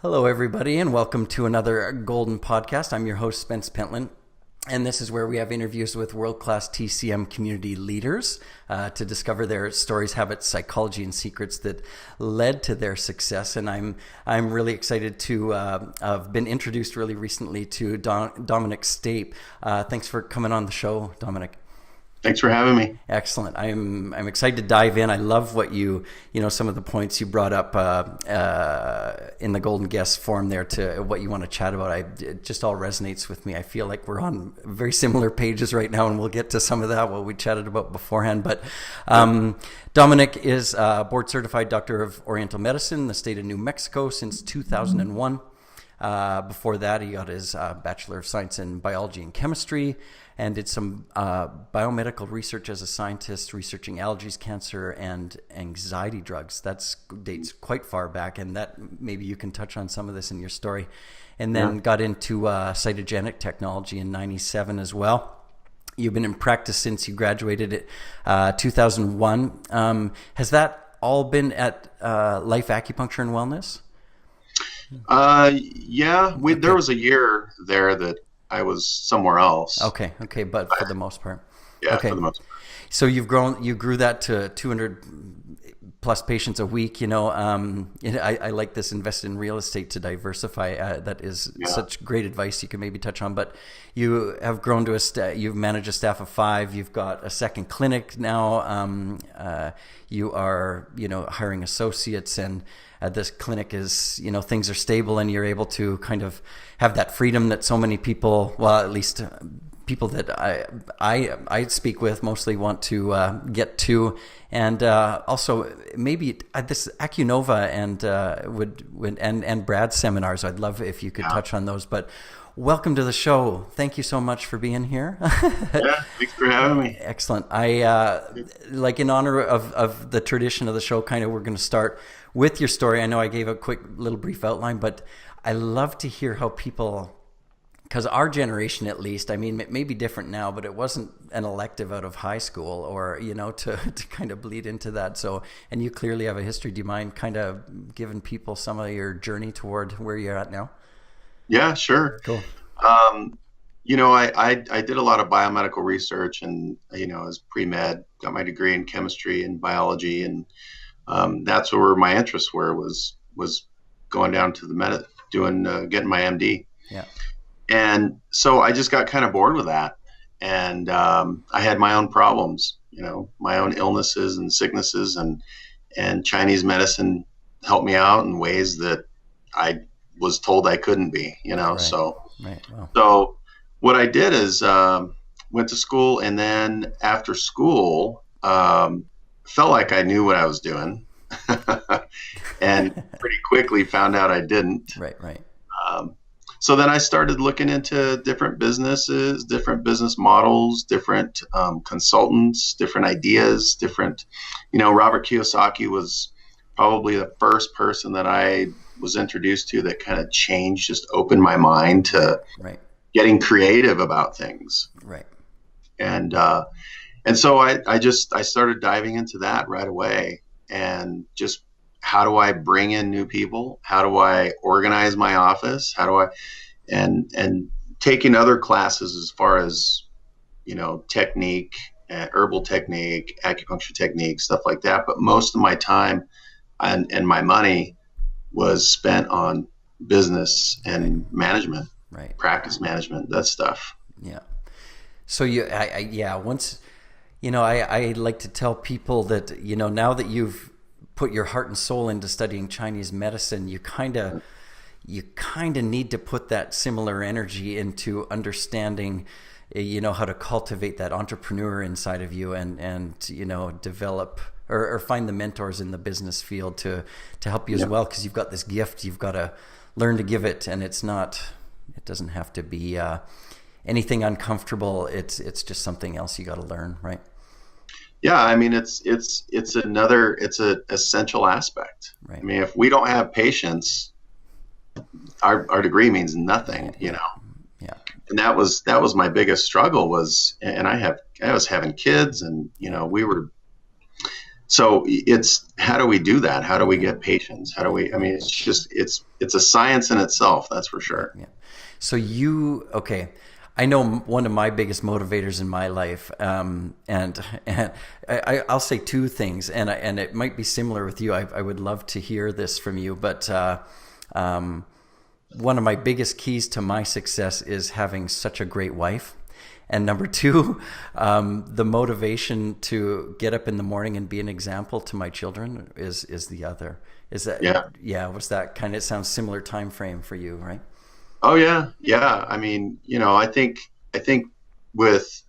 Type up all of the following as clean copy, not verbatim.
Hello, everybody, and welcome to another Golden Podcast. I'm your host, Spence Pentland, and this is where we have interviews with world-class TCM community leaders to discover their stories, habits, psychology, and secrets that led to their success. And I'm really excited to have been introduced really recently to Dominic Stape. Thanks for coming on the show, Dominic. Thanks for having me. Excellent. I'm excited to dive in. I love what some of the points you brought up in the Golden Guest form there to what you want to chat about. It just all resonates with me. I feel like we're on very similar pages right now, and we'll get to some of that, what we chatted about beforehand. But Dominic is a board certified Doctor of Oriental Medicine in the state of New Mexico since 2001. Before that, he got his Bachelor of Science in Biology and Chemistry and did some biomedical research as a scientist, researching allergies, cancer, and anxiety drugs. That dates quite far back, and that maybe you can touch on some of this in your story. And then got into cytogenetic technology in '97 as well. You've been in practice since you graduated at 2001. Has that all been at Life Acupuncture and Wellness? There was a year there that I was somewhere else. Okay, but for the most part. Yeah, okay. For the most part. So you grew that to 200 plus patients a week. I like this: invest in real estate to diversify. That is such great advice you can maybe touch on. But you have grown to you've managed a staff of 5. You've got a second clinic now. You are, hiring associates, and this clinic is, things are stable, and you're able to kind of have that freedom that so many people, well, at least people that I speak with mostly want to get to. And also maybe this Acunova and Brad's seminars, I'd love if you could touch on those. But welcome to the show. Thank you so much for being here. Yeah, thanks for having me. Excellent. I in honor of the tradition of the show, kind of we're going to start with your story. I know I gave a quick little brief outline, but I love to hear how people, because our generation at least, I mean, it may be different now, but it wasn't an elective out of high school or, to kind of bleed into that. So, and you clearly have a history. Do you mind kind of giving people some of your journey toward where you're at now? Yeah, sure. Cool. I did a lot of biomedical research and, as pre-med, got my degree in chemistry and biology. And that's where my interests was going down to getting my MD. Yeah. And so I just got kind of bored with that. And I had my own problems, my own illnesses and sicknesses, and Chinese medicine helped me out in ways that I was told I couldn't be, Right. So, right. Wow. So what I did is went to school, and then after school, felt like I knew what I was doing, and pretty quickly found out I didn't. Right. So then I started looking into different businesses, different business models, different consultants, different ideas, Robert Kiyosaki was probably the first person that I was introduced to that kind of just opened my mind to getting creative about things. Right. And so I started diving into that right away, and just, how do I bring in new people? How do I organize my office? And taking other classes as far as, technique, herbal technique, acupuncture technique, stuff like that. But most of my time and my money was spent on business and management, practice management, that stuff. Yeah. So I like to tell people that, now that you've put your heart and soul into studying Chinese medicine, you kind of need to put that similar energy into understanding, how to cultivate that entrepreneur inside of you and develop or find the mentors in the business field to help you as well, because you've got this gift. You've got to learn to give it, and it doesn't have to be anything uncomfortable. It's just something else you got to learn, right? Yeah, I mean, it's an essential aspect. Right. I mean, if we don't have patience, our degree means nothing, Yeah. And that was my biggest struggle and I was having kids, and we were So it's, how do we do that? How do we get patients? How do we, I mean, it's just, it's a science in itself, that's for sure. Yeah. So okay. I know one of my biggest motivators in my life, and I'll say two things, and it might be similar with you. I would love to hear this from you, but one of my biggest keys to my success is having such a great wife. And number two, the motivation to get up in the morning and be an example to my children is the other. Is that, yeah, was that kind of, it sounds similar time frame for you, right? Oh yeah. Yeah. I mean, I think with,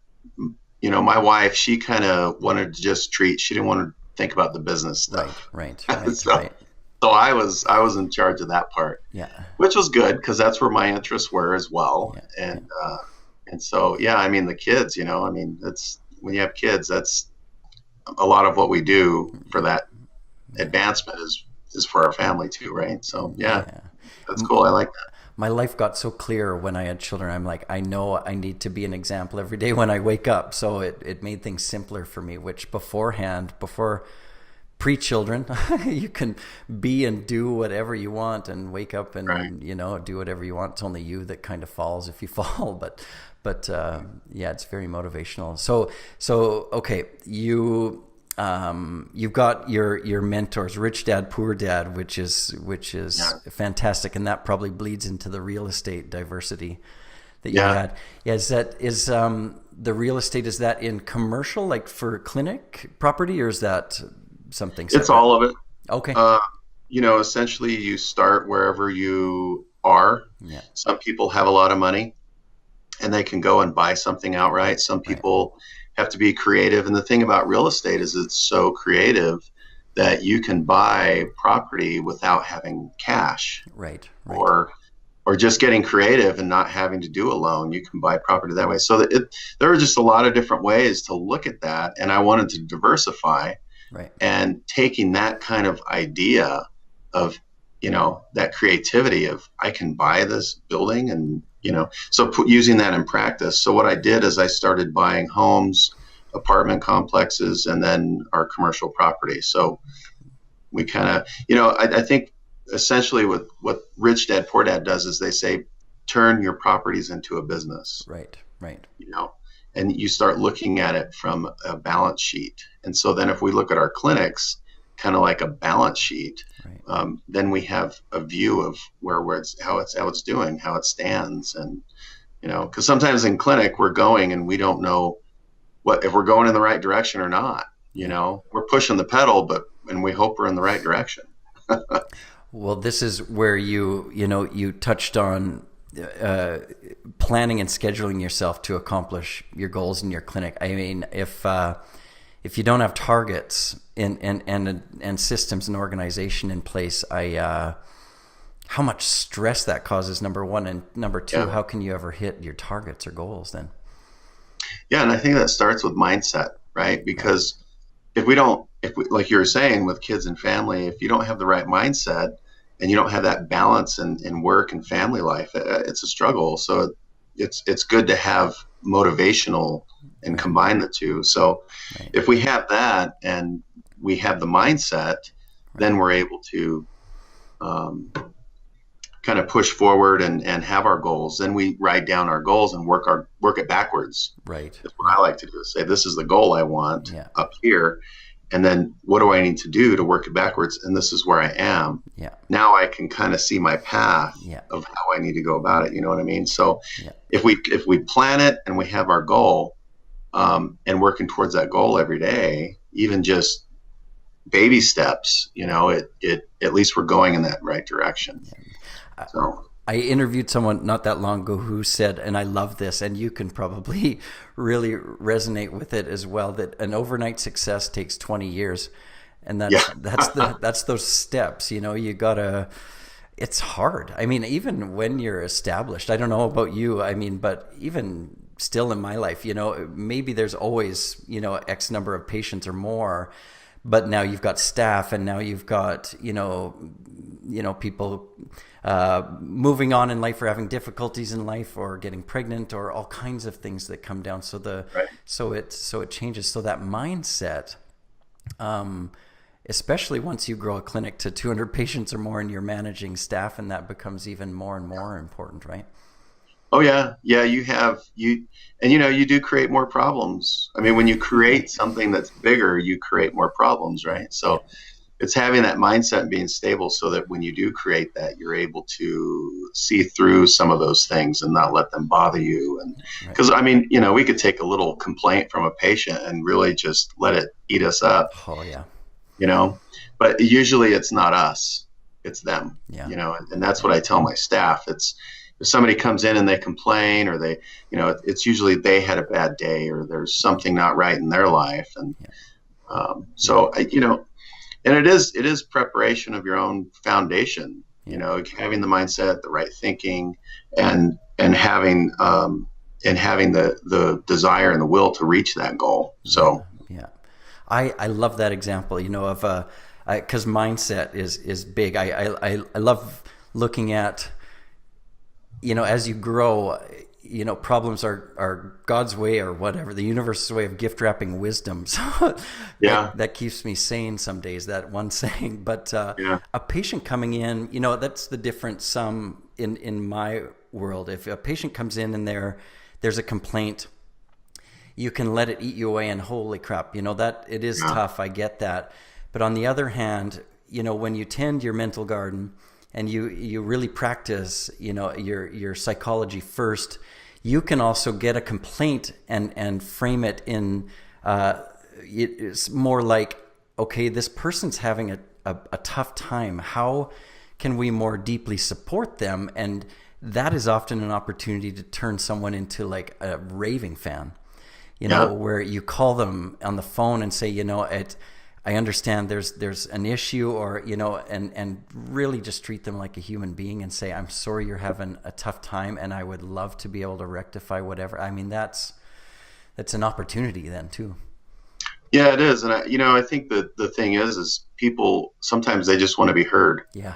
my wife, she kind of wanted to just she didn't want to think about the business stuff. Right. So I was in charge of that part. Yeah. Which was good, because that's where my interests were as well. Yeah. And so, yeah, I mean, the kids, I mean, that's, when you have kids, that's a lot of what we do for that advancement is for our family too, right? So yeah. That's cool. I like that. My life got so clear when I had children. I'm like, I know I need to be an example every day when I wake up. So it made things simpler for me, which before pre-children, you can be and do whatever you want and wake up and, do whatever you want. It's only you that kind of falls if you fall. But yeah, it's very motivational. So okay, you've got your mentors, Rich Dad, Poor Dad, which is fantastic, and that probably bleeds into the real estate diversity that you had. Yeah, is the real estate, is that in commercial, like for clinic property, or is that something separate? It's all of it. Okay. Essentially you start wherever you are. Yeah. Some people have a lot of money and they can go and buy something outright. Some people have to be creative. And the thing about real estate is it's so creative that you can buy property without having cash. Right. Or just getting creative and not having to do a loan. You can buy property that way. So there are just a lot of different ways to look at that. And I wanted to diversify. Right. And taking that kind of idea of, that creativity of, I can buy this building and, using that in practice. So what I did is I started buying homes, apartment complexes, and then our commercial property. So we kind of, I think essentially what Rich Dad, Poor Dad does is they say, turn your properties into a business. Right. And you start looking at it from a balance sheet. And so then if we look at our clinics, kind of like a balance sheet, then we have a view of how it's doing, how it stands. And, because sometimes in clinic we're going and we don't know if we're going in the right direction or not. We're pushing the pedal, and we hope we're in the right direction. Well, this is where you touched on planning and scheduling yourself to accomplish your goals in your clinic. I mean, if you don't have targets and systems and organization in place, how much stress that causes, number one, and number two, how can you ever hit your targets or goals then? Yeah, and I think that starts with mindset, right? Because if we, like you were saying, with kids and family, if you don't have the right mindset and you don't have that balance in work and family life, it's a struggle. So it's good to have motivational and combine the two. So if we have that and we have the mindset, then we're able to kind of push forward and have our goals. Then we write down our goals and work it backwards. Right. That's what I like to do, is say, this is the goal I want up here. And then what do I need to do to work it backwards? And this is where I am. Yeah. Now I can kind of see my path of how I need to go about it. You know what I mean? So if we plan it and we have our goal, and working towards that goal every day, even just baby steps, at least we're going in that right direction. Yeah. So I interviewed someone not that long ago who said, and I love this, and you can probably really resonate with it as well, that an overnight success takes 20 years. And that's those steps, you gotta, it's hard. I mean, even when you're established, I don't know about you, but even still in my life, maybe there's always, X number of patients or more, but now you've got staff, and now you've got, people moving on in life or having difficulties in life or getting pregnant or all kinds of things that come down. So so it changes. So that mindset Especially once you grow a clinic to 200 patients or more and you're managing staff, and that becomes even more and more important, right? Oh yeah, yeah. You do create more problems. I mean, when you create something that's bigger, you create more problems, right? Yeah. So it's having that mindset and being stable so that when you do create that, you're able to see through some of those things and not let them bother you. And Right. because I mean, we could take a little complaint from a patient and really just let it eat us up, Oh yeah. you know, but usually it's not us, it's them, Yeah. and that's what I tell my staff. It's if somebody comes in and they complain or they, it's usually they had a bad day or there's something not right in their life. And and it is preparation of your own foundation, having the mindset, the right thinking, and having the desire and the will to reach that goal. So yeah. I love that example, of because mindset is big. I love looking at, as you grow, problems are God's way or whatever, the universe's way of gift wrapping wisdom. So yeah, that keeps me sane some days, that one saying. But a patient coming in, that's the difference in my world. If a patient comes in and there's a complaint, you can let it eat you away, and holy crap, that it is tough. I get that. But on the other hand, when you tend your mental garden and you really practice, your psychology first, you can also get a complaint and frame it in, it's more like, okay, this person's having a tough time. How can we more deeply support them? And that is often an opportunity to turn someone into like a raving fan, where you call them on the phone and say, I understand there's an issue, or and really just treat them like a human being and say, I'm sorry you're having a tough time, and I would love to be able to rectify whatever. I mean, that's an opportunity then too. Yeah, it is. And I think that the thing is people sometimes they just want to be heard. Yeah.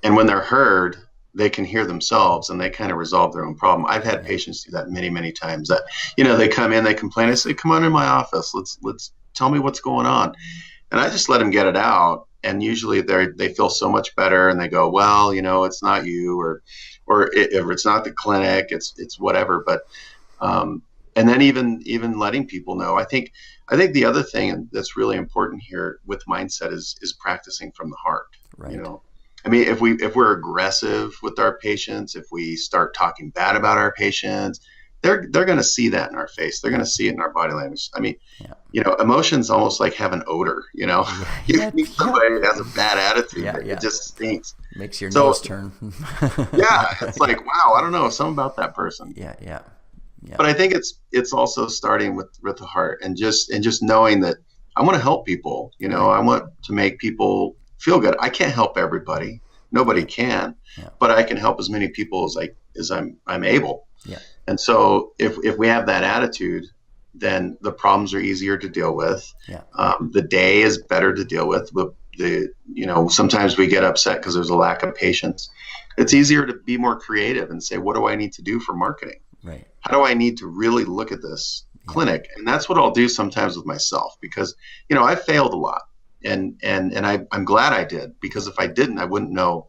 And when they're heard, they can hear themselves and they kind of resolve their own problem. I've had patients do that many, many times. That they come in, they complain. I say, come on in my office. Let's tell me what's going on. And I just let them get it out. And usually they feel so much better, and they go, well, it's not you, or if it's not the clinic, it's whatever. But and then even letting people know. I think the other thing that's really important here with mindset is practicing from the heart. Right. I mean, if we're aggressive with our patients, if we start talking bad about our patients, they're going to see that in our face. They're going to see it in our body language. I mean, emotions almost like have an odor. You think somebody has a bad attitude, it just stinks. Makes your nose turn. Yeah, it's like, wow, I don't know, something about that person. Yeah. But I think it's also starting with the heart and just knowing that I want to help people. I want to make people feel good. I can't help everybody. Nobody can, but I can help as many people as I'm able. Yeah. And so if we have that attitude, then the problems are easier to deal with. Yeah. The day is better to deal with. Sometimes we get upset because there's a lack of patience. It's easier to be more creative and say, what do I need to do for marketing? Right. How do I need to really look at this clinic? And that's what I'll do sometimes with myself, because I failed a lot, and I'm glad I did, because if I didn't, I wouldn't know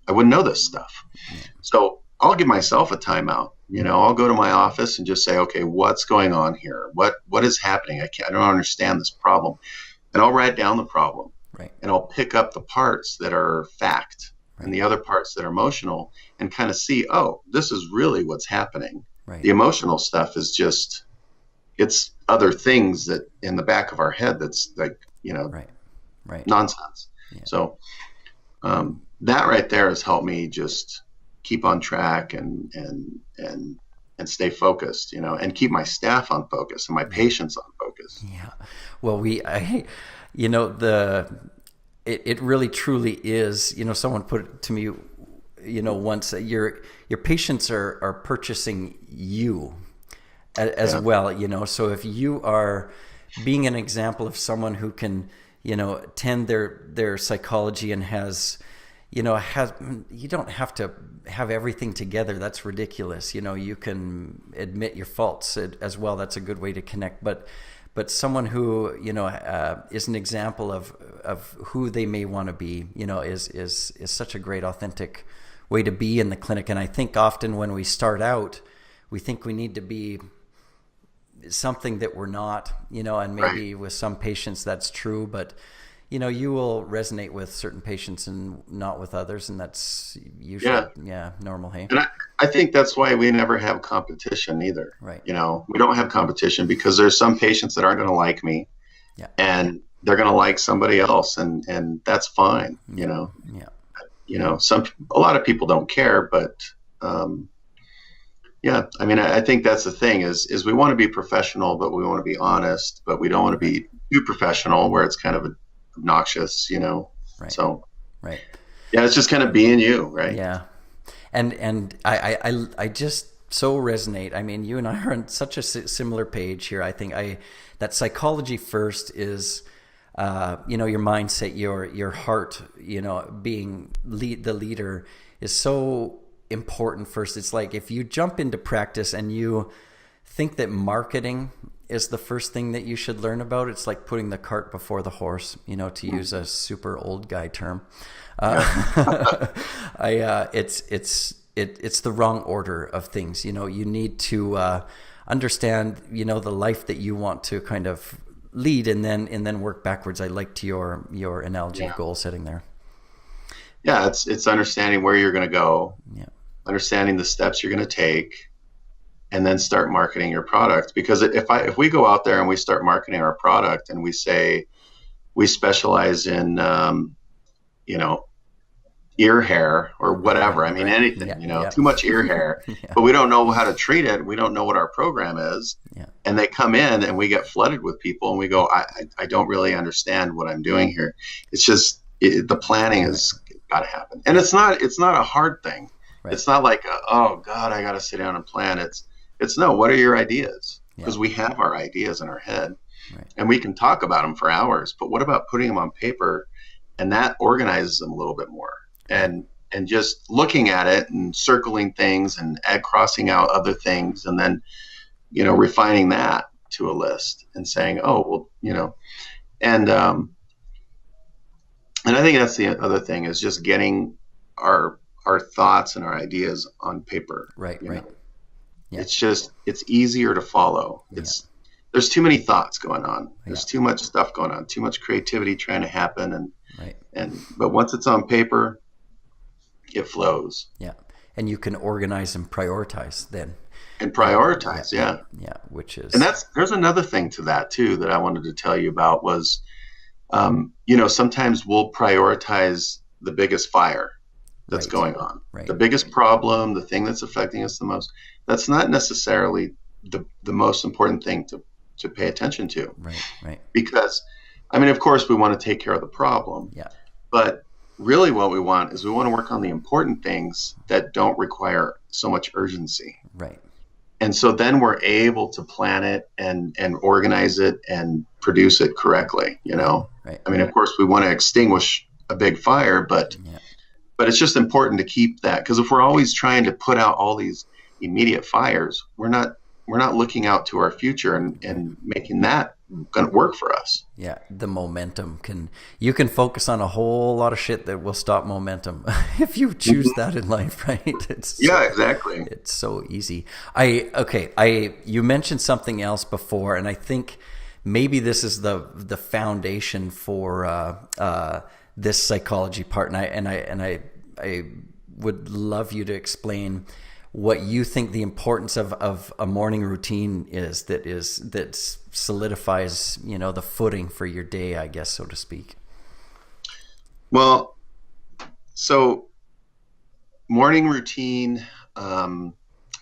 this stuff. Yeah. So I'll give myself a timeout. I'll go to my office and just say, okay, what's going on here? What is happening? I don't understand this problem. And I'll write down the problem. Right. And I'll pick up the parts that are fact and the other parts that are emotional, and kind of see, oh, this is really what's happening. Right. The emotional stuff is just, it's other things that in the back of our head that's like, right. Nonsense. Yeah. So that right there has helped me just keep on track and stay focused, and keep my staff on focus and my patients on focus. Yeah. Well, it really truly is, someone put it to me, once, your patients are purchasing you as well, so if you are being an example of someone who can, tend their psychology and has, you don't have to have everything together. That's ridiculous. You can admit your faults as well. That's a good way to connect. But but someone who, is an example of who they may want to be, is such a great, authentic way to be in the clinic. And I think often when we start out, we think we need to be something that we're not, and maybe with some patients that's true, but you will resonate with certain patients and not with others, and that's usually normal. Hey, and I think that's why we never have competition either. Right. We don't have competition because there's some patients that aren't going to like me, and they're going to like somebody else, and that's fine. A lot of people don't care, but I think that's the thing is we want to be professional, but we want to be honest, but we don't want to be too professional where it's kind of obnoxious, Right. So right. Yeah, it's just kind of being you, right? Yeah. And I just so resonate. I mean, you and I are on such a similar page here. I think that psychology first is your mindset, your heart, being the leader is so important first. It's like if you jump into practice and you think that marketing is the first thing that you should learn about, it's like putting the cart before the horse, to use a super old guy term. It's the wrong order of things. You need to understand, the life that you want to kind of lead, and then work backwards. I liked your analogy of goal setting there. Yeah, it's understanding where you're going to go, understanding the steps you're going to take, and then start marketing your product. Because if we go out there and we start marketing our product and we say we specialize in ear hair or whatever, anything, too much ear hair, but we don't know how to treat it, we don't know what our program is, and they come in and we get flooded with people and we go, I don't really understand what I'm doing here. It's just the planning has got to happen, and it's not a hard thing. Right. It's not like oh God, I got to sit down and plan. It's no, what are your ideas? Because we have our ideas in our head, and we can talk about them for hours, but what about putting them on paper? And that organizes them a little bit more, and just looking at it and circling things and crossing out other things, and then refining that to a list and saying, oh well, and I think that's the other thing is just getting our thoughts and our ideas on paper. Right. Yeah. It's easier to follow. There's too many thoughts going on. There's too much stuff going on, too much creativity trying to happen. But once it's on paper, it flows. Yeah. And you can organize and prioritize then. And prioritize. Yeah. Which is, and there's another thing to that too, that I wanted to tell you about was, sometimes we'll prioritize the biggest fire that's going on, the biggest problem, the thing that's affecting us the most. That's not necessarily the most important thing to pay attention to. Right. Because, of course, we want to take care of the problem. Yeah. But really what we want is we want to work on the important things that don't require so much urgency. Right. And so then we're able to plan it and organize it and produce it correctly, Right. Of course, we want to extinguish a big fire, but it's just important to keep that, because if we're always trying to put out all these immediate fires, we're not looking out to our future and making that going to work for us. Yeah, the momentum you can focus on a whole lot of shit that will stop momentum if you choose that in life, right? Exactly. It's so easy. You mentioned something else before, and I think maybe this is the foundation for this psychology part, and I would love you to explain what you think the importance of a morning routine is that solidifies, the footing for your day, I guess, so to speak. Well, so morning routine,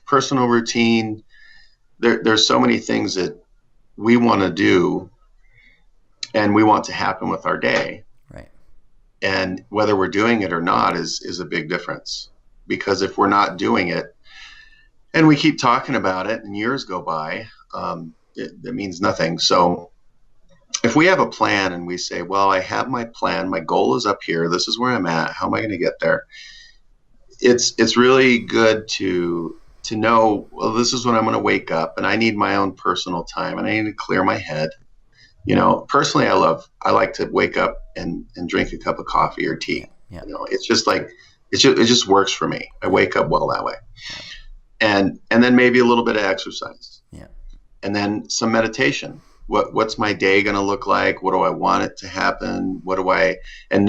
personal routine, there's so many things that we want to do and we want to happen with our day. Right. And whether we're doing it or not is a big difference, because if we're not doing it, and we keep talking about it and years go by, it means nothing. So if we have a plan and we say, well, I have my plan, my goal is up here, this is where I'm at, how am I going to get there? It's really good to know, well, this is when I'm going to wake up and I need my own personal time and I need to clear my head. Personally, I like to wake up and drink a cup of coffee or tea. Yeah. It's just like, it just works for me. I wake up well that way. And then maybe a little bit of exercise. Yeah. And then some meditation. What's my day going to look like? What do I want it to happen? And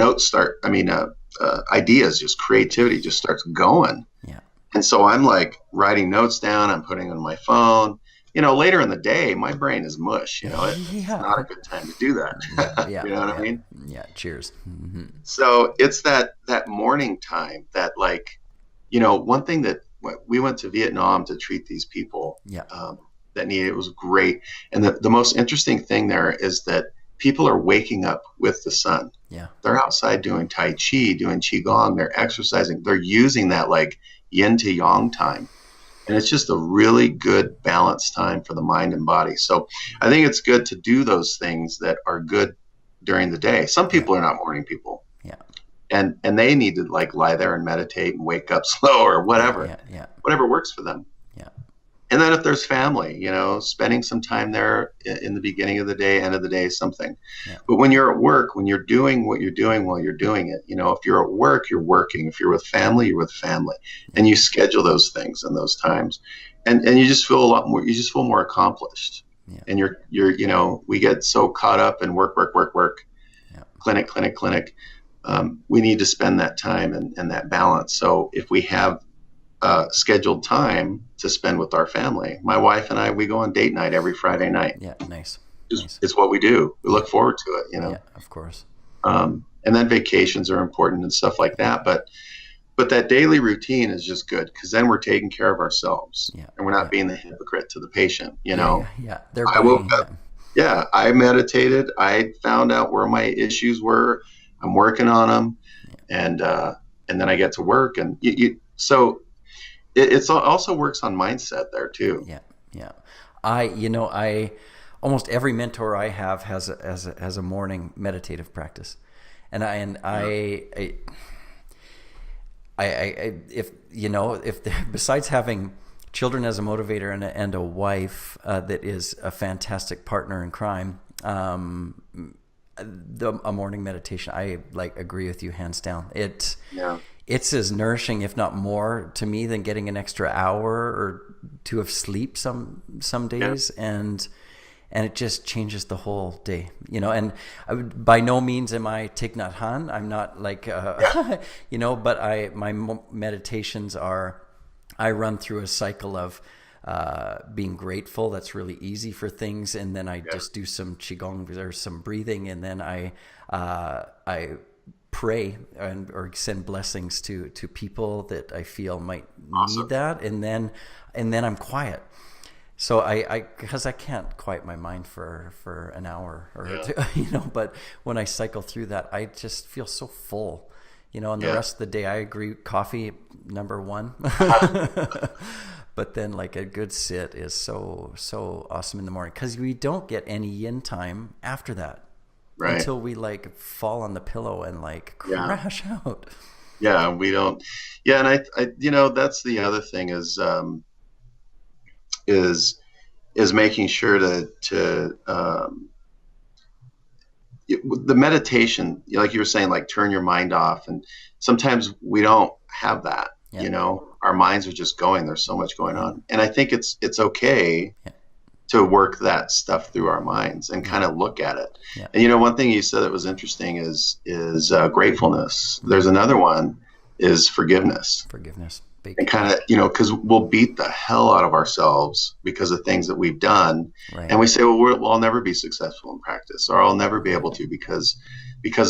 ideas, just creativity just starts going. Yeah. And so I'm like writing notes down. I'm putting on my phone. Later in the day, my brain is mush. It's not a good time to do that. Yeah. You know what I mean? Yeah. Cheers. Mm-hmm. So it's that morning time that, like, one thing that we went to Vietnam to treat these people. Yeah. That needed it. Was great. And the most interesting thing there is that people are waking up with the sun. Yeah. They're outside doing Tai Chi, doing Qigong, they're exercising, they're using that like yin to yang time. And it's just a really good balanced time for the mind and body. So I think it's good to do those things that are good during the day. Some people are not morning people. Yeah. And they need to like lie there and meditate and wake up slow or whatever. Yeah. Whatever works for them. Yeah. And then if there's family, spending some time there in the beginning of the day, end of the day, something. Yeah. But when you're at work, when you're doing what you're doing while you're doing it, if you're at work, you're working. If you're with family, you're with family. And you schedule those things and those times. And you just feel a lot more, you just feel more accomplished. Yeah. And you're we get so caught up in work, yeah. clinic. We need to spend that time and that balance. So if we have scheduled time to spend with our family. My wife and I, we go on date night every Friday night. Yeah, nice. It's what we do. We look forward to it, Yeah, of course. And then vacations are important and stuff like that. But that daily routine is just good because then we're taking care of ourselves and we're not being the hypocrite to the patient, Yeah. I woke up. Yeah, I meditated. I found out where my issues were. I'm working on them, and then I get to work, and so. It also works on mindset there too. Yeah. I almost every mentor I have has a morning meditative practice, and if besides having children as a motivator and a wife that is a fantastic partner in crime, a morning meditation, I agree with you hands down. It's as nourishing, if not more, to me than getting an extra hour or two of sleep some days, and it just changes the whole day, And by no means am I Thich Nhat Hanh. I'm not but my meditations are, I run through a cycle of being grateful. That's really easy for things, and then I just do some qigong or some breathing, and then I pray or send blessings to people that I feel might need that, and then I'm quiet. So because I can't quiet my mind for an hour or two, but when I cycle through that, I just feel so full, and the rest of the day, I agree, coffee number one. But then a good sit is so awesome in the morning, because we don't get any yin time after that. Right. Until we fall on the pillow and crash out. Yeah, we don't. Yeah, and I that's the other thing is making sure to the meditation, like you were saying, turn your mind off, and sometimes we don't have that. Yeah. Our minds are just going. There's so much going on, and I think it's okay. Yeah. To work that stuff through our minds and kind of look at it. Yeah. And one thing you said that was interesting is gratefulness. There's another one is forgiveness. Big. And kind of, because we'll beat the hell out of ourselves because of things that we've done. Right. And we say, well, I'll never be successful in practice, or I'll never be able to because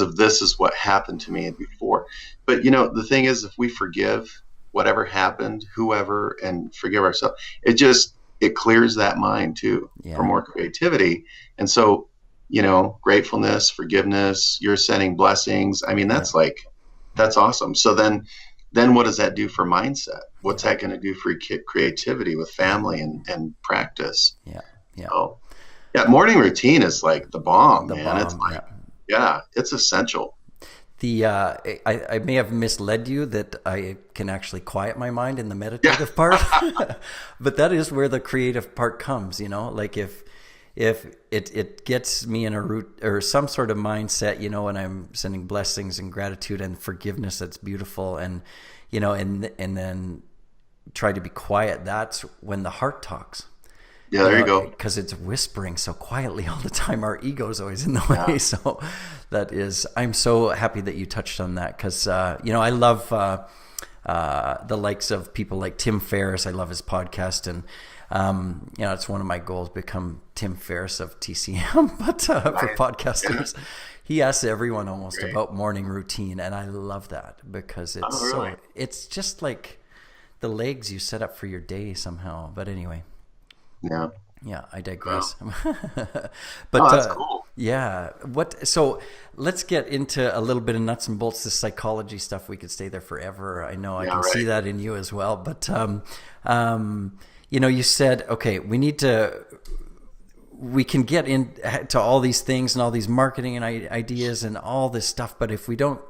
of this is what happened to me before. But, the thing is, if we forgive whatever happened, whoever, and forgive ourselves, it clears that mind too for more creativity. And so, gratefulness, forgiveness, you're sending blessings. I mean, that's that's awesome. So then what does that do for mindset? What's that going to do for creativity with family and practice? Yeah. So, morning routine is the bomb, man. It's it's essential. I may have misled you that I can actually quiet my mind in the meditative part, but that is where the creative part comes. if it gets me in a route or some sort of mindset, you know, and I'm sending blessings and gratitude and forgiveness, that's beautiful. And, you know, and then try to be quiet. That's when the heart talks. Yeah, there you go. Because it's whispering so quietly all the time. Our ego's always in the way. Yeah. So I'm so happy that you touched on that, because, you know, I love the likes of people like Tim Ferriss. I love his podcast. And, you know, it's one of my goals, become Tim Ferriss of TCM, but for podcasters. Yeah. He asks everyone almost about morning routine. And I love that, because it's it's just like the legs you set up for your day somehow. But anyway. Yeah, I digress. But that's cool. Yeah. So let's get into a little bit of nuts and bolts, the psychology stuff. We could stay there forever. I know I can see that in you as well. But you know, you said, okay, we can get into all these things and all these marketing and ideas and all this stuff, but if we don't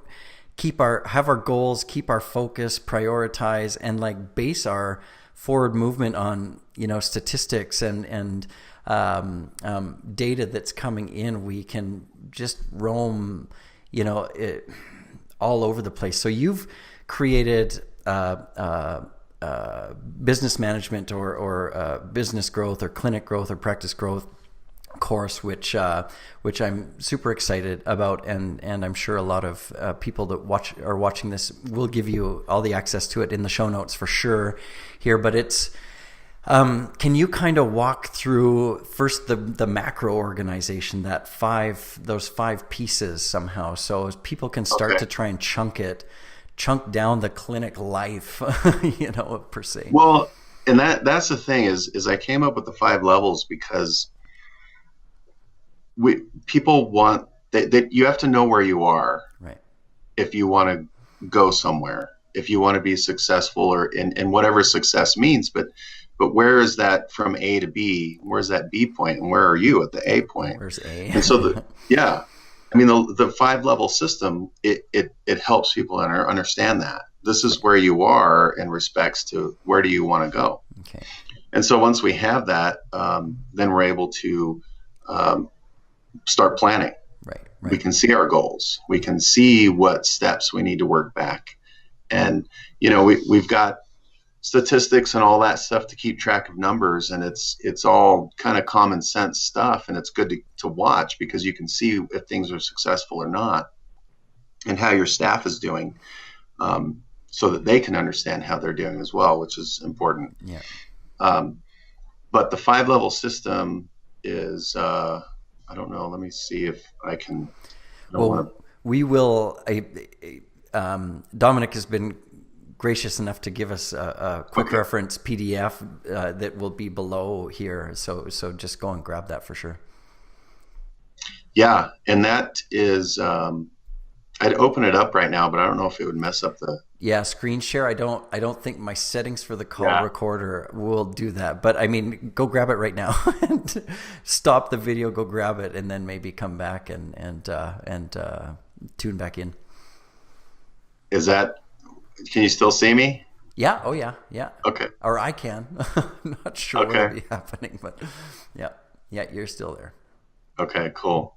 have our goals, keep our focus, prioritize, and like base our forward movement on, you know, statistics and data that's coming in, we can just roam, you know, all over the place. So you've created business management or business growth or clinic growth or practice growth course, which I'm super excited about, and I'm sure a lot of people that are watching this will give you all the access to it in the show notes for sure here. But it's can you kind of walk through first the macro organization, those five pieces somehow, so people can start to try and chunk down the clinic life, you know, per se. Well, and that's the thing is I came up with the 5 levels because people want that you have to know where you are, right? If you want to go somewhere, if you want to be successful, or in whatever success means, but where is that from A to B? Where's that B point, and where are you at the A point? Where's A? And so I mean the 5-level system, it helps people understand that this is where you are in respects to where do you want to go. Okay. And so once we have that, then we're able to start planning. Right. We can see our goals. We can see what steps we need to work back. And, you know, we've got statistics and all that stuff to keep track of numbers, and it's all kind of common sense stuff, and it's good to watch, because you can see if things are successful or not and how your staff is doing, so that they can understand how they're doing as well, which is important. Yeah. But the 5-level system is I don't know. Let me see if I can. We will. Dominic has been gracious enough to give us a quick reference PDF that will be below here. So just go and grab that for sure. Yeah, and that is. I'd open it up right now, but I don't know if it would mess up the. Yeah, screen share. I don't think my settings for the call recorder will do that. But I mean, go grab it right now and stop the video. Go grab it, and then maybe come back and tune back in. Is that? Can you still see me? Yeah. Oh yeah. Yeah. Okay. Or I can. I'm not sure what'll be happening, but yeah. You're still there. Okay. Cool.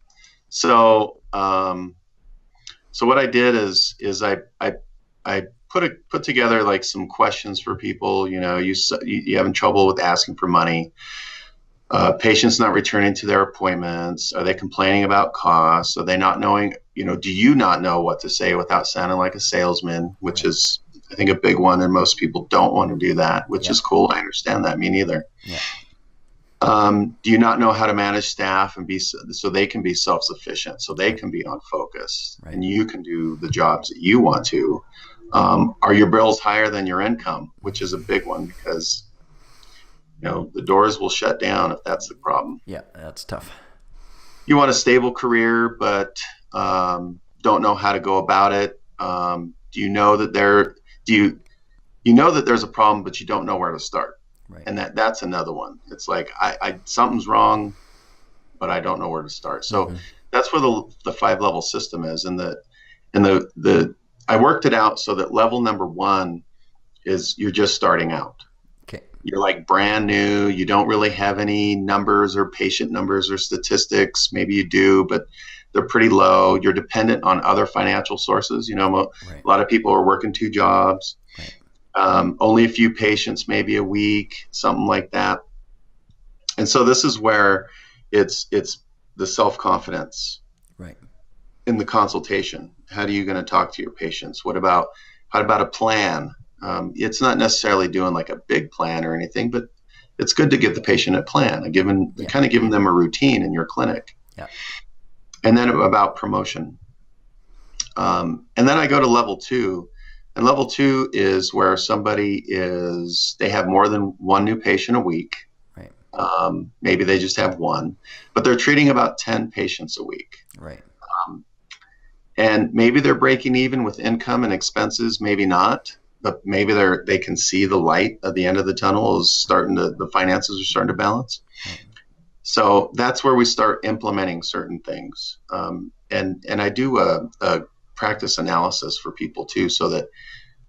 So. So what I did is I put together like some questions for people. You know, you having trouble with asking for money, patients not returning to their appointments. Are they complaining about costs? Are they not knowing? You know, do you not know what to say without sounding like a salesman? Which is, I think, a big one, and most people don't want to do that, which is cool. I understand that. Me neither. Yeah. Do you not know how to manage staff and so they can be self-sufficient, so they can be on focus, and you can do the jobs that you want to? Are your bills higher than your income, which is a big one, because, you know, the doors will shut down if that's the problem. Yeah, that's tough. You want a stable career, but don't know how to go about it. Do you know that there's a problem, but you don't know where to start? Right. And that's another one. It's like I something's wrong, but I don't know where to start. So that's where the 5-level system is. And the I worked it out so that level number 1 is you're just starting out. Okay. you're like brand new, you don't really have any numbers or patient numbers or statistics. Maybe you do, but they're pretty low. You're dependent on other financial sources. You know, Right. a lot of people are working 2 jobs, Right. only a few patients, maybe a week, something like that. And so this is where it's the self-confidence Right. in the consultation. How are you going to talk to your patients? How about a plan? It's not necessarily doing like a big plan or anything, but it's good to give the patient a plan, kind of giving them a routine in your clinic. Yeah. And then about promotion. And then I go to level 2. And level 2 is where they have more than one new patient a week. Right. Maybe they just have one, but they're treating about 10 patients a week. Right. And maybe they're breaking even with income and expenses, maybe not, but maybe they can see the light at the end of the tunnel is the finances are starting to balance. Right. So that's where we start implementing certain things. And I do a practice analysis for people too, so that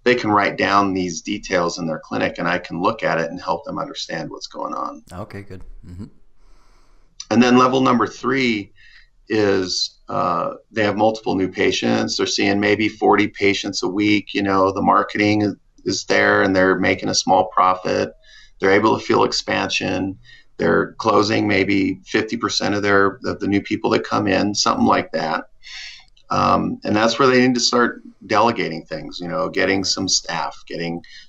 they can write down these details in their clinic and I can look at it and help them understand what's going on. Okay, good. Mm-hmm. And then level number 3 is they have multiple new patients. They're seeing maybe 40 patients a week. You know, the marketing is there and they're making a small profit. They're able to feel expansion. They're closing maybe 50% of the new people that come in, something like that. And that's where they need to start delegating things, you know, getting some staff,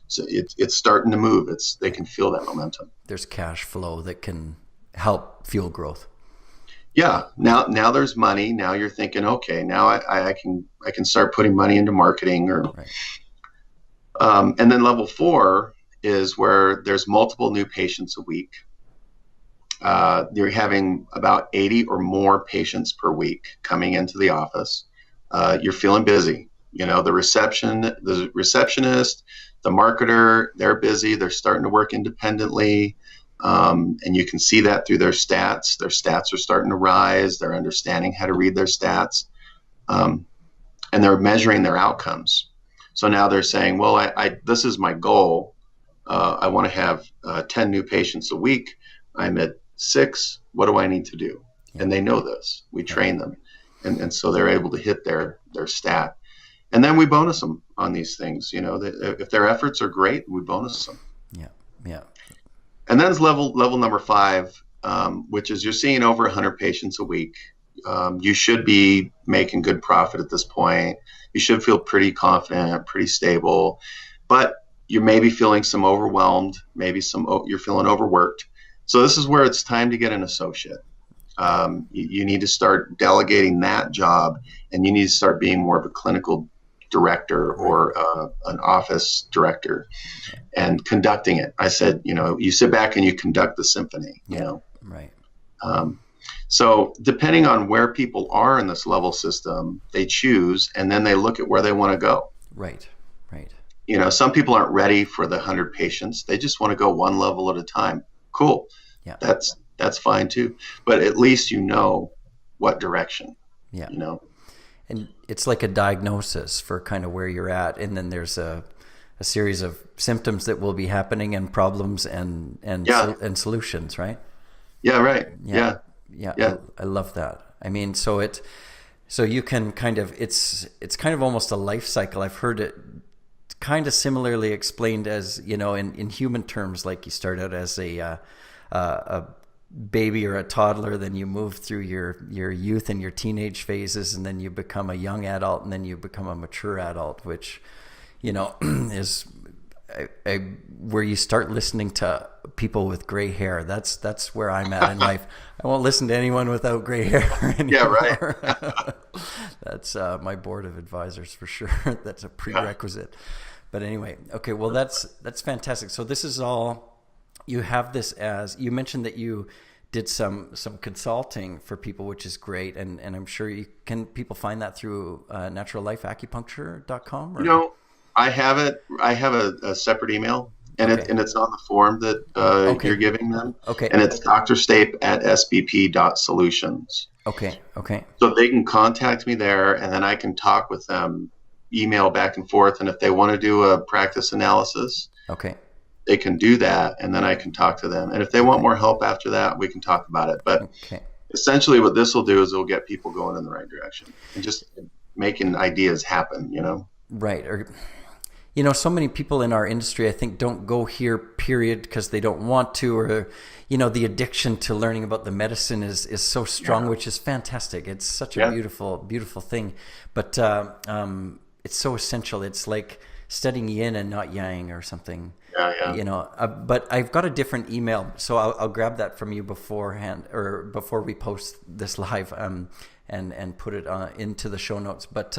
so it's starting to move. They can feel that momentum. There's cash flow that can help fuel growth. Yeah. Now there's money. Now you're thinking, okay, now I can start putting money into marketing Right. And then level 4 is where there's multiple new patients a week. You're having about 80 or more patients per week coming into the office. You're feeling busy. You know, the receptionist, the marketer, they're busy. They're starting to work independently. And you can see that through their stats. Their stats are starting to rise. They're understanding how to read their stats. And they're measuring their outcomes. So now they're saying, well, this is my goal. I want to have 10 new patients a week. I'm at 6. What do I need to do? And they know this. We train them. And so they're able to hit their stat. And then we bonus them on these things. You know, if their efforts are great, we bonus them. Yeah. Yeah. And then it's level number 5, which is you're seeing over 100 patients a week. You should be making good profit at this point. You should feel pretty confident, pretty stable, but you may be feeling some overwhelmed, maybe you're feeling overworked. So this is where it's time to get an associate. You need to start delegating that job, and you need to start being more of a clinical director or an office director and conducting it. I said, you know, you sit back and you conduct the symphony, you know. Right. So depending on where people are in this level system, they choose, and then they look at where they want to go. Right. Right. You know, some people aren't ready for the 100 patients. They just want to go one level at a time. Cool. Yeah. That's fine too. But at least you know what direction. Yeah. You know. And it's like a diagnosis for kind of where you're at, and then there's a series of symptoms that will be happening and problems and solutions, right? Yeah, right. Yeah. I love that. I mean, so you can kind of it's kind of almost a life cycle. I've heard it kind of similarly explained as, you know, in human terms, like you start out as a baby or a toddler, then you move through your youth and your teenage phases, and then you become a young adult, and then you become a mature adult, which, you know, is where you start listening to people with gray hair. That's where I'm at in life. I won't listen to anyone without gray hair anymore. Yeah, right. That's my board of advisors for sure. That's a prerequisite. But anyway, okay, well that's fantastic. So this is all. You have this as, you mentioned that you did some consulting for people, which is great. And I'm sure people find that through naturallifeacupuncture.com? Or? You know, I have a separate email, and it's on the form that you're giving them. Okay. And it's Dr. Stape at sbp.solutions. Okay. So they can contact me there, and then I can talk with them, email back and forth. And if they want to do a practice analysis, they can do that, and then I can talk to them. And if they want more help after that, we can talk about it. But essentially what this will do is it'll get people going in the right direction and just making ideas happen, Right. Or, so many people in our industry, I think, don't go here, period, because they don't want to, or, the addiction to learning about the medicine is so strong, which is fantastic. It's such a beautiful, beautiful thing. But it's so essential. It's like studying yin and not yang or something. But I've got a different email, so I'll grab that from you beforehand, or before we post this live, and put it into the show notes. But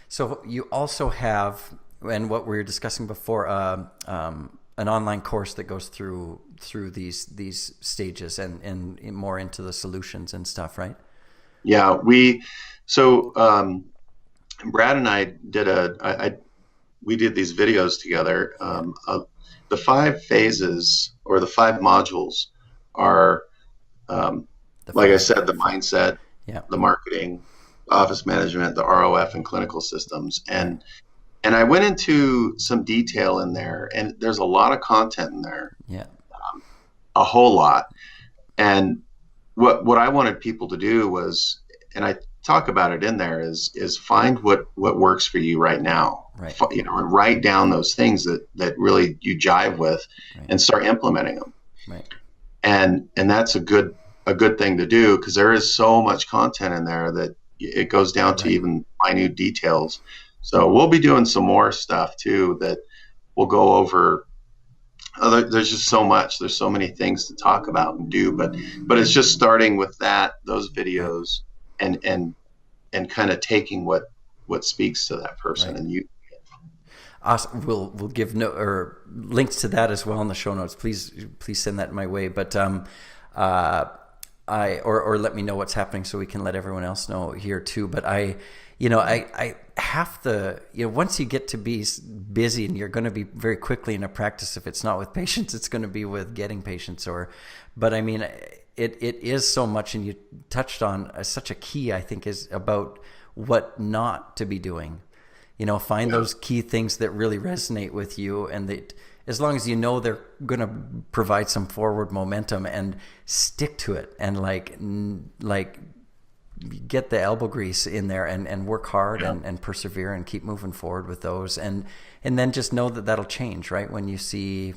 so you also have, and what we were discussing before, an online course that goes through these stages and more into the solutions and stuff, right? Yeah, Brad and I did we did these videos together. The 5 phases, or the 5 modules, are, like I said, the mindset, the marketing, office management, the ROF, and clinical systems. And I went into some detail in there, and there's a lot of content in there. Yeah. A whole lot. And what I wanted people to do was, and I talk about it in there, is find what works for you right now. Right. And write down those things that really you jive with, and start implementing them. Right. And that's a good thing to do, because there is so much content in there that it goes down to even minute details. So we'll be doing some more stuff too that we'll go over. There's just so much. There's so many things to talk about and do, but it's just starting with those videos, and kind of taking what speaks to that person. And you. Awesome. We'll give links to that as well in the show notes. Please send that my way. But or let me know what's happening so we can let everyone else know here too. But I have to, once you get to be busy, and you're going to be very quickly in a practice, if it's not with patients, it's going to be with getting patients, but I mean, it is so much, and you touched on such a key, I think, is about what not to be doing. Find those key things that really resonate with you, and that, as long as they're going to provide some forward momentum, and stick to it, and like get the elbow grease in there, and work hard, and persevere, and keep moving forward with those, and then just know that that'll change, right? When you see,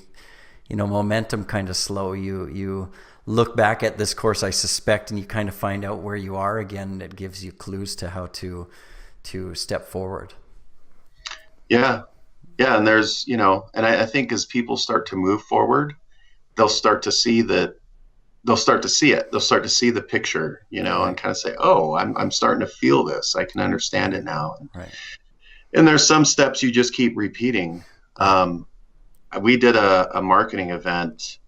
momentum kind of slow, you look back at this course, I suspect, and you kind of find out where you are again. It gives you clues to how to step forward. Yeah. And there's, and I think as people start to move forward, they'll start to see it. They'll start to see the picture, and kind of say, oh, I'm starting to feel this. I can understand it now. And there's some steps you just keep repeating. We did a marketing event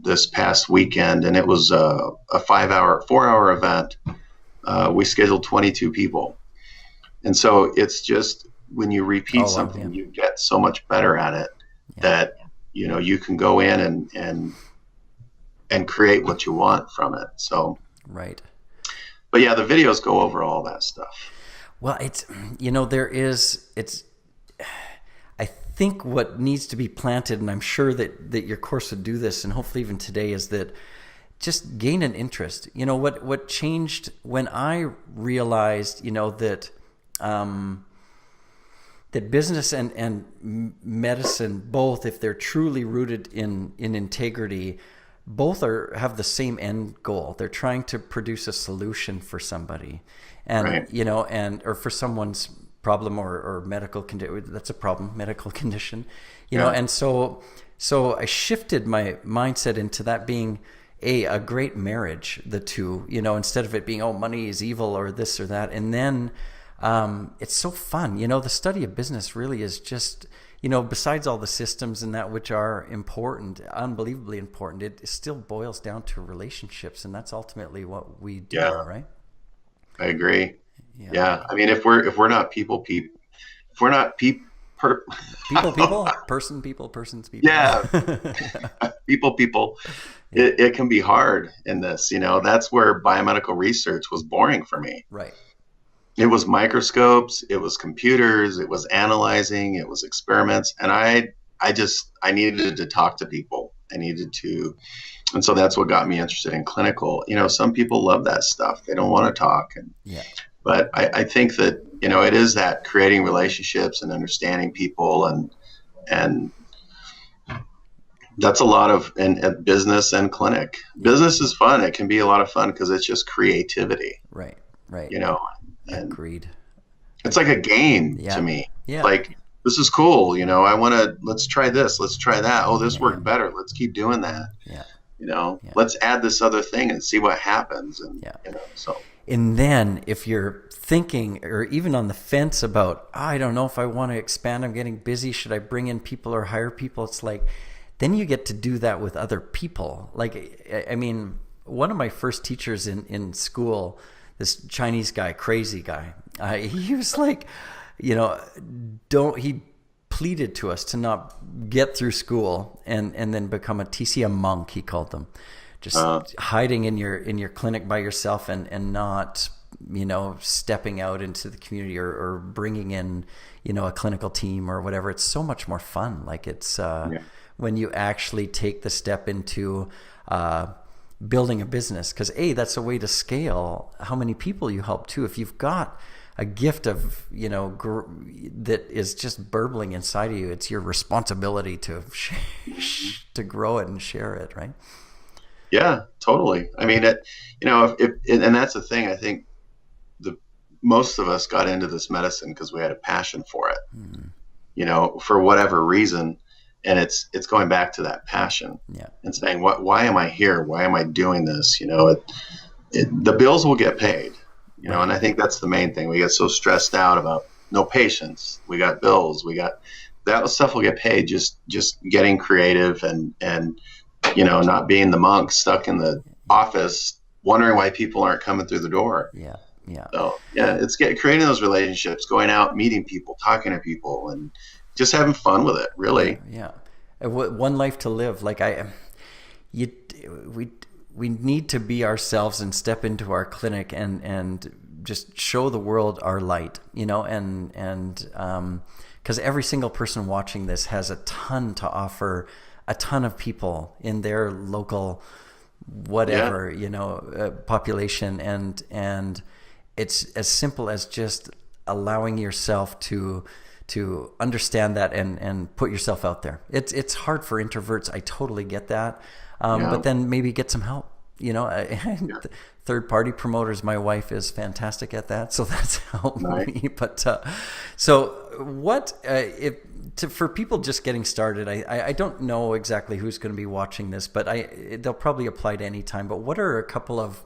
this past weekend, and it was a 4-hour event. We scheduled 22 people. And so it's just, when you repeat something, you get so much better at it that, you can go in and create what you want from it. So, right. But yeah, the videos go over all that stuff. Well, it's, I think what needs to be planted, and I'm sure that your course would do this, and hopefully even today, is that just gain an interest. What changed when I realized, that, that business and medicine, both, if they're truly rooted in integrity, both have the same end goal. They're trying to produce a solution for somebody, and or for someone's problem or medical condition. That's a problem, medical condition, and so I shifted my mindset into that being a great marriage, the two, instead of it being, oh, money is evil or this or that. And then it's so fun. The study of business really is just, besides all the systems and that, which are important, unbelievably important, it still boils down to relationships. And that's ultimately what we do, right? I agree. Yeah. I mean, if we're not people, if we're not persons, people. Yeah. people. It can be hard in this, that's where biomedical research was boring for me. Right. It was microscopes, it was computers, it was analyzing, it was experiments. And I I needed to talk to people. And so that's what got me interested in clinical. Some people love that stuff. They don't want to talk. Yeah. But I think that, it is that creating relationships and understanding people, and that's a lot of in business and clinic. Business is fun. It can be a lot of fun because it's just creativity. Right. And Agreed. it's like a game to me. Yeah. Like, this is cool. Let's try this. Let's try that. Oh, this worked better. Let's keep doing that. Yeah. Let's add this other thing and see what happens. And then if you're thinking or even on the fence about, I don't know if I want to expand, I'm getting busy, should I bring in people or hire people? It's like, then you get to do that with other people. Like, I mean, one of my first teachers in school, this Chinese guy, crazy guy, he was like, he pleaded to us to not get through school and then become a TC, monk, he called them. Just hiding in your clinic by yourself and not, stepping out into the community or bringing in, a clinical team or whatever. It's so much more fun. Like it's when you actually take the step into building a business, because that's a way to scale how many people you help too. If you've got a gift of, that is just burbling inside of you, it's your responsibility to grow it and share it, right? Yeah, totally. I mean, and that's the thing. I think most of us got into this medicine because we had a passion for it, for whatever reason. And it's going back to that passion and saying, why am I here? Why am I doing this? The bills will get paid, and I think that's the main thing. We get so stressed out about no patients. We got bills. We got that stuff will get paid. Just getting creative and not being the monk stuck in the office, wondering why people aren't coming through the door. Yeah. So it's creating those relationships, going out, meeting people, talking to people, and just having fun with it. Really. Yeah. One life to live. Like we need to be ourselves and step into our clinic and just show the world our light. And because every single person watching this has a ton to offer. A ton of people in their local whatever population, and it's as simple as just allowing yourself to understand that and put yourself out there. It's hard for introverts. I totally get that, but then maybe get some help. Third party promoters. My wife is fantastic at that, so that's helped me. But so what for people just getting started, I don't know exactly who's going to be watching this, but they'll probably apply to any time. But what are a couple of,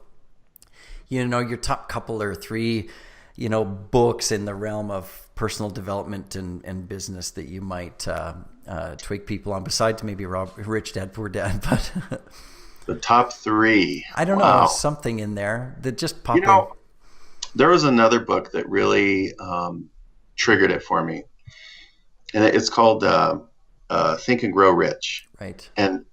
your top couple or three, books in the realm of personal development and business that you might tweak people on, besides maybe Rich Dad, Poor Dad, but the top three. I don't know, something in there that just popped in. There was another book that really triggered it for me. And it's called Think and Grow Rich. Right. And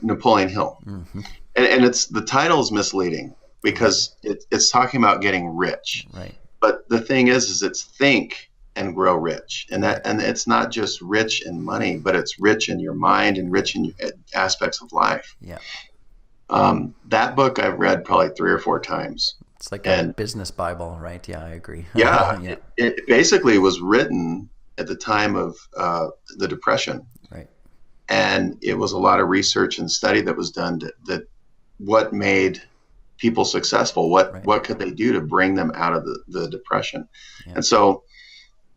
Napoleon Hill. Mm-hmm. And it's the title is misleading because it's talking about getting rich. Right. But the thing is it's think and grow rich. And it's not just rich in money, but it's rich in your mind and rich in aspects of life. Yeah. That book I've read probably 3 or 4 times. It's like a business Bible, right? Yeah, I agree. Yeah. It basically was written at the time of the Depression. Right. And it was a lot of research and study that was done that what made people successful, what could they do to bring them out of the Depression. Yeah. And so,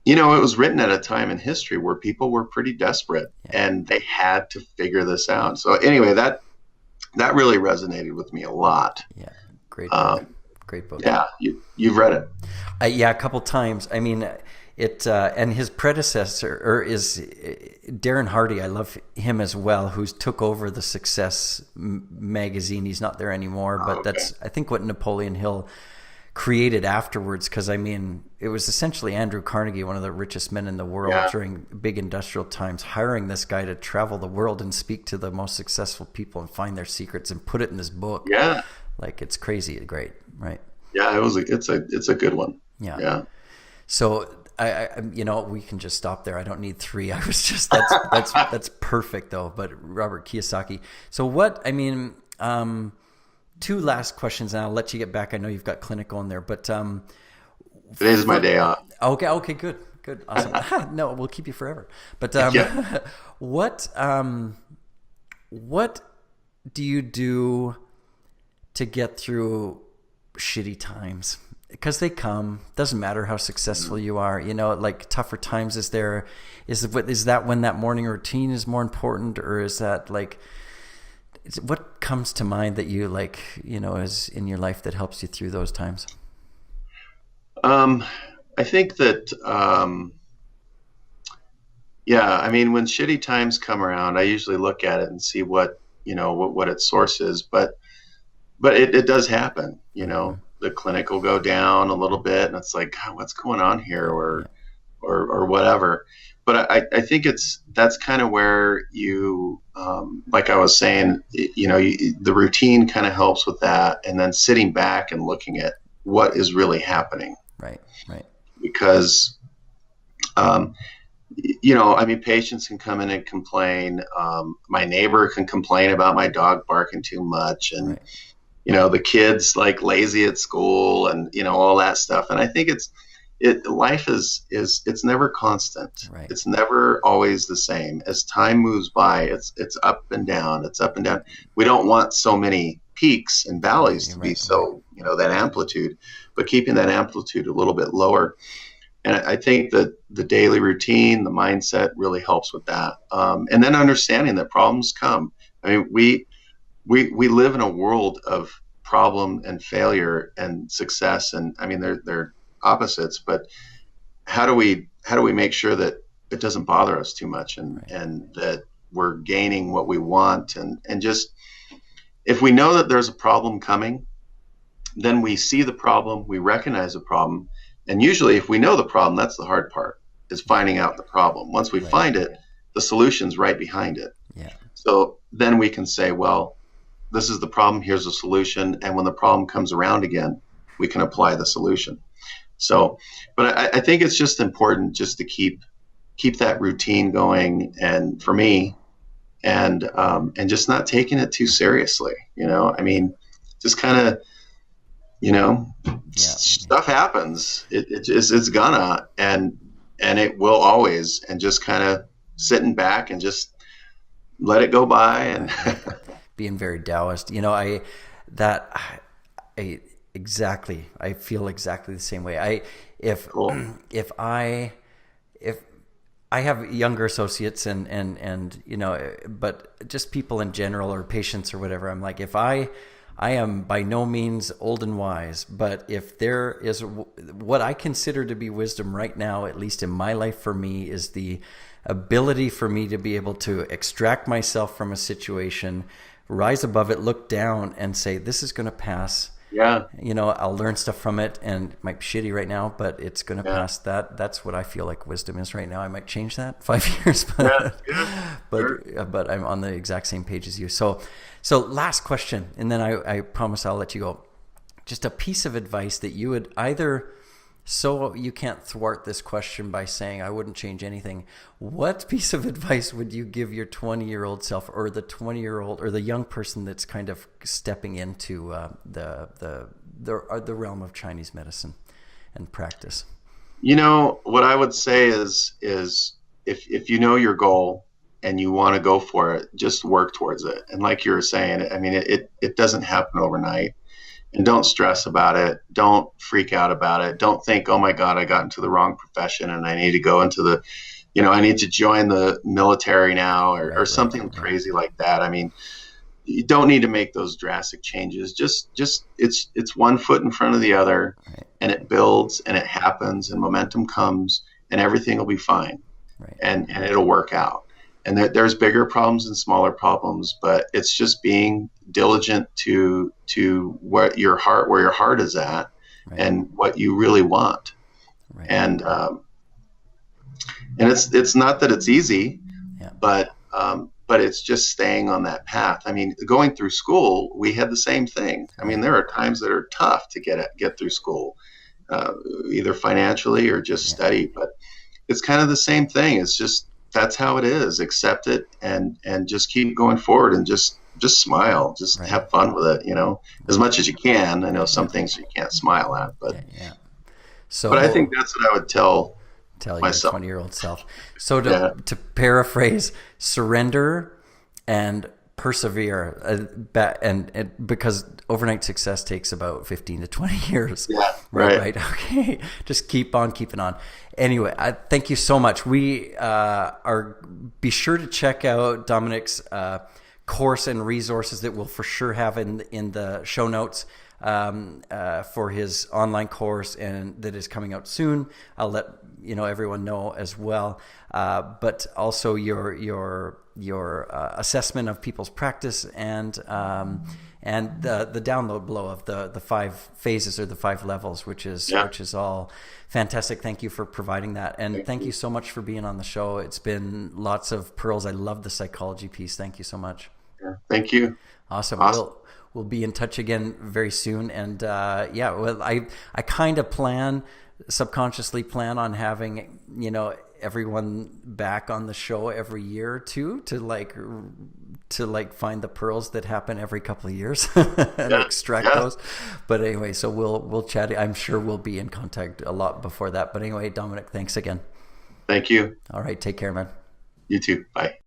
it was written at a time in history where people were pretty desperate and they had to figure this out. So anyway, that really resonated with me a lot. Yeah. Great book. Great book. Yeah. You've read it. A couple times. I mean, and his predecessor is Darren Hardy. I love him as well, who's took over the Success magazine. He's not there anymore, but that's, I think, what Napoleon Hill created afterwards. Because I mean, it was essentially Andrew Carnegie, one of the richest men in the world during big industrial times, hiring this guy to travel the world and speak to the most successful people and find their secrets and put it in this book. Yeah, like it's crazy, great, right? Yeah, it's a good one. Yeah. So we can just stop there. I don't need three. I was just, that's perfect though. But Robert Kiyosaki. So two last questions and I'll let you get back. I know you've got clinic on there, but, today's my day off. Okay, good. Awesome. No, we'll keep you forever. But, what do you do to get through shitty times? Because they come. Doesn't matter how successful you are. Like tougher times. Is that when that morning routine is more important, or is that like what comes to mind that you like? Is in your life that helps you through those times? I think that when shitty times come around, I usually look at it and see what its source is. But it does happen. The clinic will go down a little bit, and it's like, God, what's going on here, or whatever. But I think that's kind of where you, like I was saying, the routine kind of helps with that, and then sitting back and looking at what is really happening. Right. Because, patients can come in and complain. My neighbor can complain about my dog barking too much, and right. The kids like lazy at school, and all that stuff. And I think life is it's never constant. Right. It's never always the same. As time moves by, it's up and down. It's up and down. We don't want so many peaks and valleys to be so that amplitude, but keeping that amplitude a little bit lower. And I think that the daily routine, the mindset really helps with that. And then understanding that problems come. I mean, we live in a world of problem and failure and success. And I mean, they're opposites, but how do we make sure that it doesn't bother us too much, and that we're gaining what we want, and just, if we know that there's a problem coming, then we see the problem, we recognize the problem. And usually if we know the problem, that's the hard part, is finding out the problem. Once we find it, the solution's right behind it. Yeah. So then we can say, well, this is the problem, here's the solution. And when the problem comes around again, we can apply the solution. So, but I think it's just important just to keep that routine going. And for me, and just not taking it too seriously, just kind of, stuff happens. It's gonna, and it will always, and just kind of sitting back and just let it go by, and being very Taoist. I feel exactly the same way. If I have younger associates and but just people in general, or patients or whatever, I'm like, if I am by no means old and wise, but if there is what I consider to be wisdom right now, at least in my life, for me, is the ability for me to be able to extract myself from a situation, rise above it, look down, and say, this is going to pass. Yeah. I'll learn stuff from it, and it might be shitty right now, but it's going to pass. That's what I feel like wisdom is right now. I might change that 5 years, but but I'm on the exact same page as you. So last question, and then I promise I'll let you go. Just a piece of advice that you would either, so you can't thwart this question by saying I wouldn't change anything. What piece of advice would you give your 20-year-old self, or the 20-year-old, or the young person that's kind of stepping into the realm of Chinese medicine and practice? What I would say is if you know your goal and you want to go for it, just work towards it. And like you were saying, I mean, it doesn't happen overnight. And don't stress about it. Don't freak out about it. Don't think, oh my God, I got into the wrong profession and I need to go into I need to join the military now, or something crazy like that. I mean, you don't need to make those drastic changes. Just it's one foot in front of the other, and it builds and it happens, and momentum comes, and everything will be fine, and it'll work out. And there's bigger problems and smaller problems, but it's just being diligent to where your heart is at, and what you really want. And it's not that it's easy, but it's just staying on that path. I mean, going through school, we had the same thing. I mean, there are times that are tough to get through school, either financially or just study. But it's kind of the same thing. It's just, that's how it is. Accept it and just keep going forward, and just smile, just have fun with it, as much as you can. I know some things you can't smile at, but So, but I think that's what I would tell myself. Your 20-year-old self. So to paraphrase, surrender and persevere, because overnight success takes about 15 to 20 years. Yeah, right. Okay. Just keep on keeping on. Anyway, thank you so much. We be sure to check out Dominic's course and resources that we'll for sure have in the show notes for his online course, and that is coming out soon. I'll let everyone know as well. But also your assessment of people's practice and the download below of the 5 phases or the 5 levels, which is all fantastic. Thank you for providing that, and thank you so much for being on the show. It's been lots of pearls. I love the psychology piece. Thank you so much. Yeah, thank you. Awesome. We'll be in touch again very soon, and I kind of subconsciously plan on having everyone back on the show every year or two to find the pearls that happen every couple of years and extract those. But anyway, so we'll chat. I'm sure we'll be in contact a lot before that. But anyway, Dominic, thanks again. Thank you. All right, take care, man. You too. Bye.